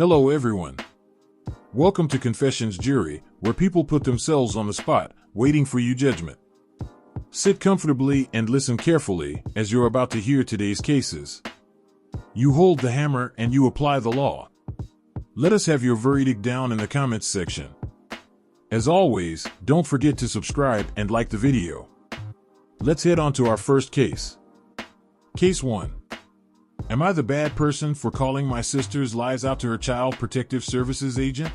Hello everyone. Welcome to Confessions Jury, where people put themselves on the spot, waiting for your judgment. Sit comfortably and listen carefully, as you're about to hear today's cases. You hold the hammer and you apply the law. Let us have your verdict down in the comments section. As always, don't forget to subscribe and like the video. Let's head on to our first case. Case 1. Am I the bad person for calling my sister's lies out to her Child Protective Services agent?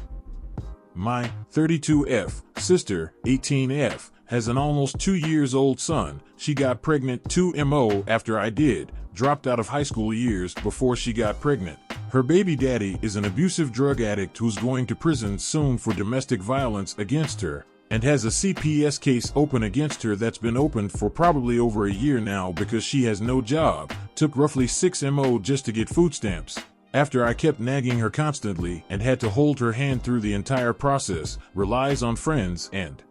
My 32F sister, 18F, has an almost 2-year-old son. She got pregnant 2mo after I did, dropped out of high school years before she got pregnant. Her baby daddy is an abusive drug addict who's going to prison soon for domestic violence against her, and has a CPS case open against her that's been opened for probably over a year now because she has no job, took roughly 6mo just to get food stamps. After I kept nagging her constantly and had to hold her hand through the entire process, relies on friends and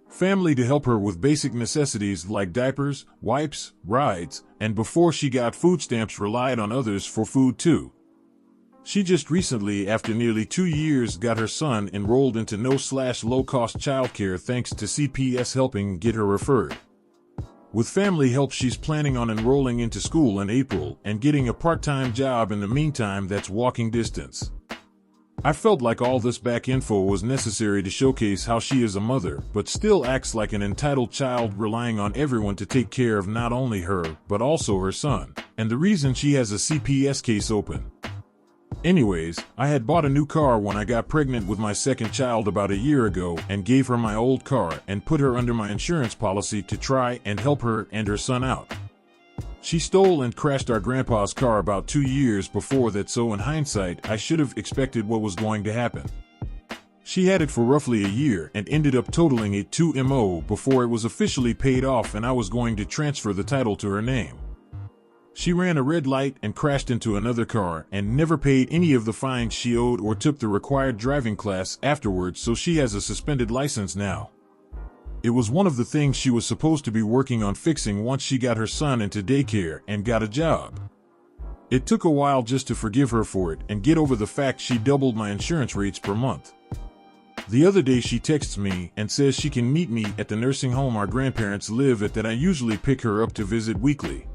family to help her with basic necessities like diapers, wipes, rides, and before she got food stamps relied on others for food too. She just recently, after nearly 2 years, got her son enrolled into no/low-cost childcare thanks to CPS helping get her referred. With family help, she's planning on enrolling into school in April and getting a part-time job in the meantime that's walking distance. I felt like all this back info was necessary to showcase how she is a mother, but still acts like an entitled child, relying on everyone to take care of not only her, but also her son, and the reason she has a CPS case open. Anyways, I had bought a new car when I got pregnant with my second child about a year ago and gave her my old car and put her under my insurance policy to try and help her and her son out. She stole and crashed our grandpa's car about 2 years before that, so in hindsight, I should have expected what was going to happen. She had it for roughly a year and ended up totaling it 2mo before it was officially paid off, and I was going to transfer the title to her name. She ran a red light and crashed into another car and never paid any of the fines she owed or took the required driving class afterwards, so she has a suspended license now. It was one of the things she was supposed to be working on fixing once she got her son into daycare and got a job. It took a while just to forgive her for it and get over the fact she doubled my insurance rates per month. The other day she texts me and says she can meet me at the nursing home our grandparents live at that I usually pick her up to visit weekly.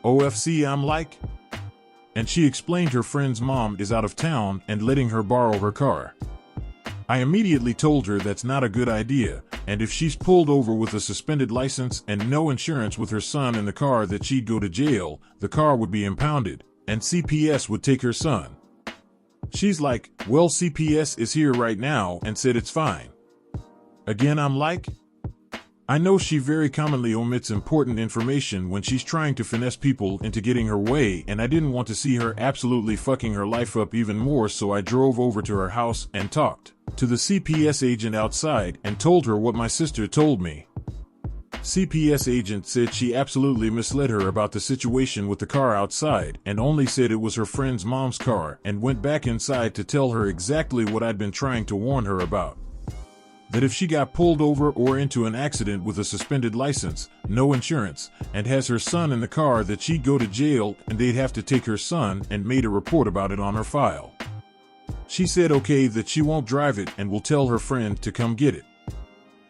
OFC, I'm like? And she explained her friend's mom is out of town and letting her borrow her car. I immediately told her that's not a good idea, and if she's pulled over with a suspended license and no insurance with her son in the car, that she'd go to jail, the car would be impounded, and CPS would take her son. She's like, well, CPS is here right now and said it's fine. Again, I'm like? I know she very commonly omits important information when she's trying to finesse people into getting her way, and I didn't want to see her absolutely fucking her life up even more, so I drove over to her house and talked to the CPS agent outside and told her what my sister told me. CPS agent said she absolutely misled her about the situation with the car outside and only said it was her friend's mom's car, and went back inside to tell her exactly what I'd been trying to warn her about. That if she got pulled over or into an accident with a suspended license, no insurance, and has her son in the car, that she'd go to jail and they'd have to take her son, and made a report about it on her file. She said okay, that she won't drive it and will tell her friend to come get it.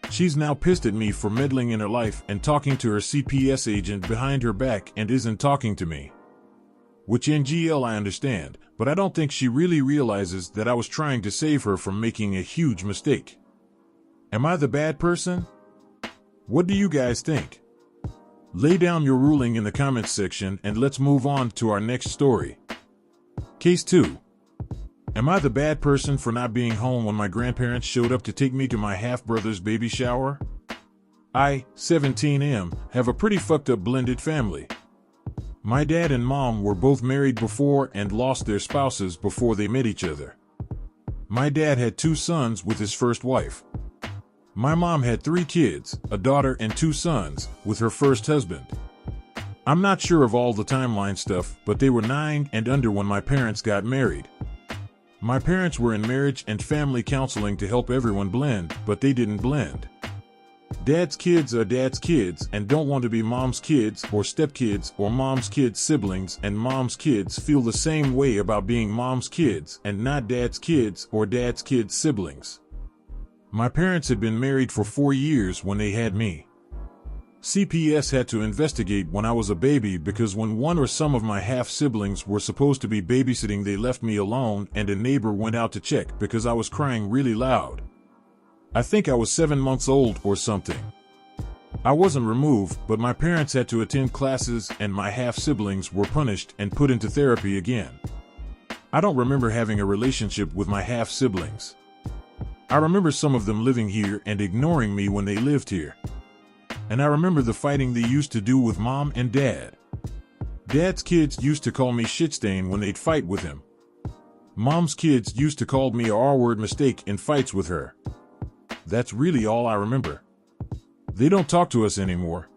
She's now pissed at me for meddling in her life and talking to her CPS agent behind her back and isn't talking to me. Which in GL I understand, but I don't think she really realizes that I was trying to save her from making a huge mistake. Am I the bad person? What do you guys think? Lay down your ruling in the comments section and let's move on to our next story. Case 2. Am I the bad person for not being home when my grandparents showed up to take me to my half-brother's baby shower? I, 17M, have a pretty fucked up blended family. My dad and mom were both married before and lost their spouses before they met each other. My dad had 2 sons with his first wife. My mom had 3 kids, a daughter and 2 sons, with her first husband. I'm not sure of all the timeline stuff, but they were 9 and under when my parents got married. My parents were in marriage and family counseling to help everyone blend, but they didn't blend. Dad's kids are dad's kids and don't want to be mom's kids or stepkids or mom's kids' siblings, and mom's kids feel the same way about being mom's kids and not dad's kids or dad's kids' siblings. My parents had been married for 4 years when they had me. CPS had to investigate when I was a baby because when one or some of my half-siblings were supposed to be babysitting, they left me alone and a neighbor went out to check because I was crying really loud. I think I was 7 months old or something. I wasn't removed, but my parents had to attend classes and my half-siblings were punished and put into therapy again. I don't remember having a relationship with my half-siblings. I remember some of them living here and ignoring me when they lived here. And I remember the fighting they used to do with mom and dad. Dad's kids used to call me shitstain when they'd fight with him. Mom's kids used to call me a R-word mistake in fights with her. That's really all I remember. They don't talk to us anymore.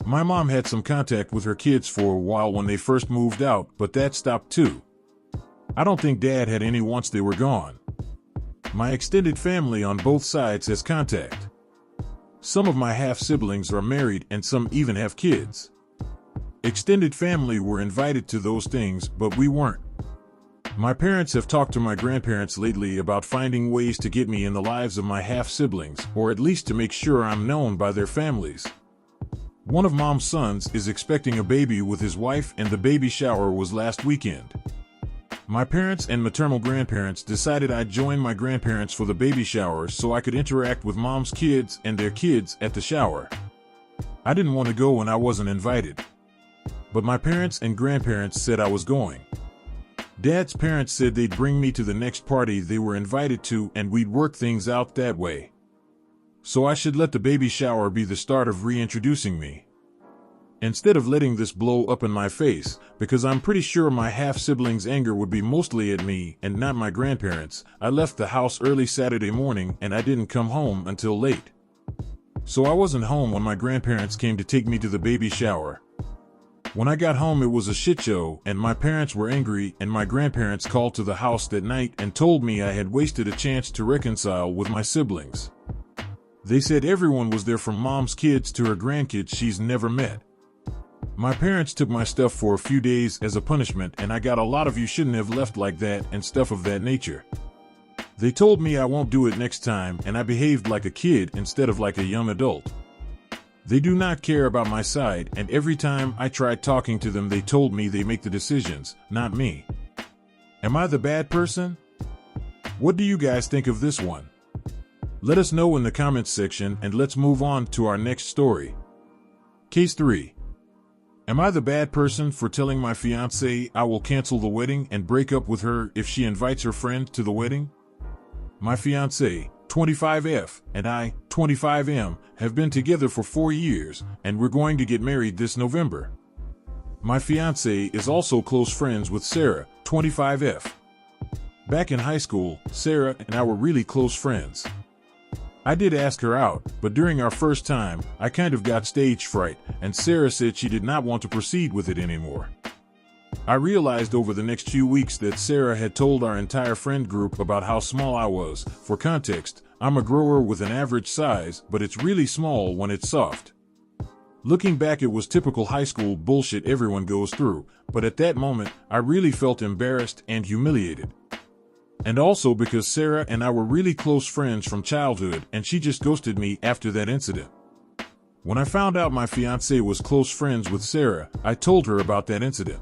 My mom had some contact with her kids for a while when they first moved out, but that stopped too. I don't think Dad had any once they were gone. My extended family on both sides has contact. Some of my half-siblings are married and some even have kids. Extended family were invited to those things, but we weren't. My parents have talked to my grandparents lately about finding ways to get me in the lives of my half-siblings, or at least to make sure I'm known by their families. One of Mom's sons is expecting a baby with his wife and the baby shower was last weekend. My parents and maternal grandparents decided I'd join my grandparents for the baby shower so I could interact with Mom's kids and their kids at the shower. I didn't want to go and I wasn't invited. But my parents and grandparents said I was going. Dad's parents said they'd bring me to the next party they were invited to and we'd work things out that way. So I should let the baby shower be the start of reintroducing me. Instead of letting this blow up in my face, because I'm pretty sure my half-siblings' anger would be mostly at me and not my grandparents, I left the house early Saturday morning and I didn't come home until late. So I wasn't home when my grandparents came to take me to the baby shower. When I got home, it was a shit show, and my parents were angry, and my grandparents called to the house that night and told me I had wasted a chance to reconcile with my siblings. They said everyone was there from Mom's kids to her grandkids she's never met. My parents took my stuff for a few days as a punishment, and I got a lot of "you shouldn't have left like that" and stuff of that nature. They told me I won't do it next time, and I behaved like a kid instead of like a young adult. They do not care about my side, and every time I tried talking to them, they told me they make the decisions, not me. Am I the bad person? What do you guys think of this one? Let us know in the comments section, and let's move on to our next story. Case 3. Am I the bad person for telling my fiancée I will cancel the wedding and break up with her if she invites her friend to the wedding? My fiancée, 25F, and I, 25M, have been together for 4 years, and we're going to get married this November. My fiancée is also close friends with Sarah, 25F. Back in high school, Sarah and I were really close friends. I did ask her out, but during our first time, I kind of got stage fright, and Sarah said she did not want to proceed with it anymore. I realized over the next few weeks that Sarah had told our entire friend group about how small I was. For context, I'm a grower with an average size, but it's really small when it's soft. Looking back, it was typical high school bullshit everyone goes through, but at that moment, I really felt embarrassed and humiliated. And also because Sarah and I were really close friends from childhood, and she just ghosted me after that incident. When I found out my fiancé was close friends with Sarah, I told her about that incident.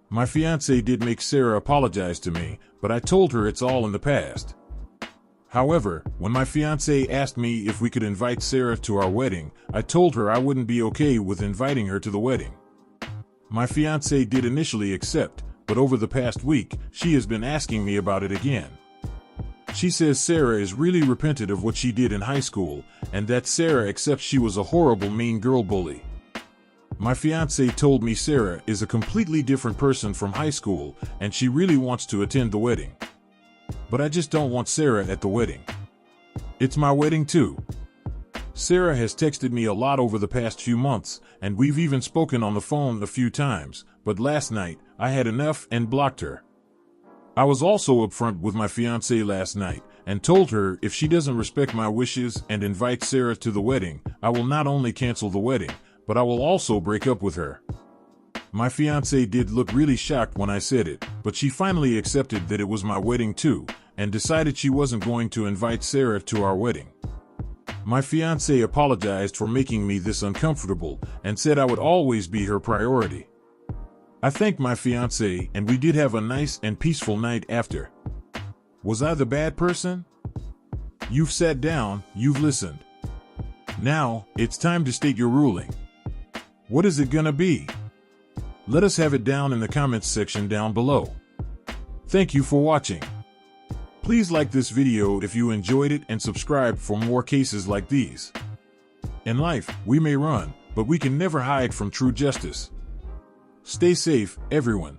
My fiancé did make Sarah apologize to me, but I told her it's all in the past. However, when my fiancé asked me if we could invite Sarah to our wedding, I told her I wouldn't be okay with inviting her to the wedding. My fiancé did initially accept, but over the past week, she has been asking me about it again. She says Sarah is really repentant of what she did in high school, and that Sarah accepts she was a horrible mean girl bully. My fiancé told me Sarah is a completely different person from high school, and she really wants to attend the wedding. But I just don't want Sarah at the wedding. It's my wedding too. Sarah has texted me a lot over the past few months, and we've even spoken on the phone a few times, but last night, I had enough and blocked her. I was also upfront with my fiancée last night and told her if she doesn't respect my wishes and invite Sarah to the wedding, I will not only cancel the wedding, but I will also break up with her. My fiancée did look really shocked when I said it, but she finally accepted that it was my wedding too, and decided she wasn't going to invite Sarah to our wedding. My fiancée apologized for making me this uncomfortable and said I would always be her priority. I thanked my fiancée and we did have a nice and peaceful night after. Was I the bad person? You've sat down, you've listened. Now, it's time to state your ruling. What is it gonna be? Let us have it down in the comments section down below. Thank you for watching. Please like this video if you enjoyed it and subscribe for more cases like these. In life, we may run, but we can never hide from true justice. Stay safe, everyone.